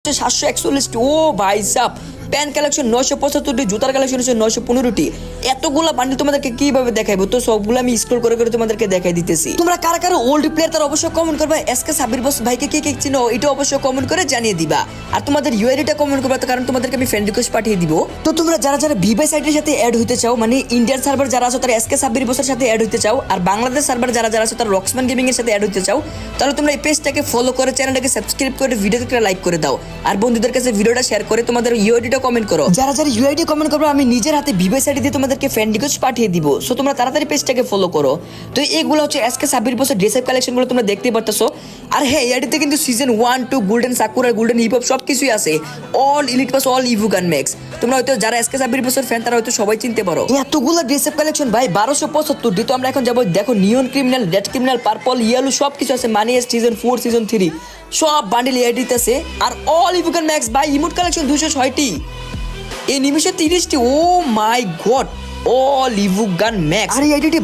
741টি। ও ভাই sub, pant collection 975টি, জুতার collection হচ্ছে 915টি। এতগুলা বান্ডিল তোমাদেরকে কিভাবে দেখাইবো, তো সবগুলো আমি স্ক্রল করে করে তোমাদেরকে দেখাই দিতেছি। তোমরা কারা কারা ওল্ড প্লেয়ার তার অবশ্যই কমেন্ট করবে। এসকে সাব্বির বস ভাইকে কে কে চিনো এটা অবশ্যই কমেন্ট করে জানিয়ে দিবা। আর তোমাদের ইউআইডিটা কমেন্ট করবে, কারণ তোমাদেরকে আমি ফ্রেন্ড রিকোয়েস্ট পাঠিয়ে দিব। তো তোমরা যারা যারা ভিভাই সাইটের সাথে অ্যাড হতে চাও, মানে ইন্ডিয়ান সার্ভার যারা আছো তারা এসকে সাব্বির বসের সাথে অ্যাড হতে চাও, আর বাংলাদেশ সার্ভার যারা যারা আছো তারা রক্সম্যান গেমিং এর সাথে অ্যাড হতে চাও, তাহলে তোমরা এই পেজটাকে ফলো করে চ্যানেলটাকে সাবস্ক্রাইব করে ভিডিওতে লাইক করে দাও। আর বন্ধুদের কাছে ভিডিওটা শেয়ার করে তোমাদের ইউআইডিটা কমেন্ট করো। যারা যারা ইউআইডি কমেন্ট করবে আমি নিজের হাতে ভিভাই সাইট দিয়ে তোমাদেরকে ফ্রেন্ড রিকোয়েস্ট পাঠিয়ে দিব। সো তোমরা তাড়াতাড়ি পেজটাকে ফলো করো। তো এইগুলো হচ্ছে এসকে সাব্বির বসের ড্রেস আপ কালেকশনগুলো তোমরা দেখতে পারতেছো। আর হ্যাঁ, এআইডিতে কিন্তু season 1, 2 golden Sakura, golden hip hop সবকিছুই আছে। All elite pass, all evo gun max. তোমরা হয়তো যারা এসকে সাব্বির বসের ফ্যান তারা হয়তো সবাই চিনতে পারো। এতগুলো ড্রেস আপ কালেকশন ভাই 1275। তো আমরা এখন যাবো, দেখো neon criminal, red criminal, purple, yellow সবকিছু আছে। মানি সিজন 4, সিজন 3 সব বান্ডিল এআইডিতে আছে। আর অল ইভু গান ম্যাক্স ভাই, ইমোট কালেকশন 206টি, এই নিমিশে 30টি। ও মাই god, all evo gun max. আর এই আইডিটি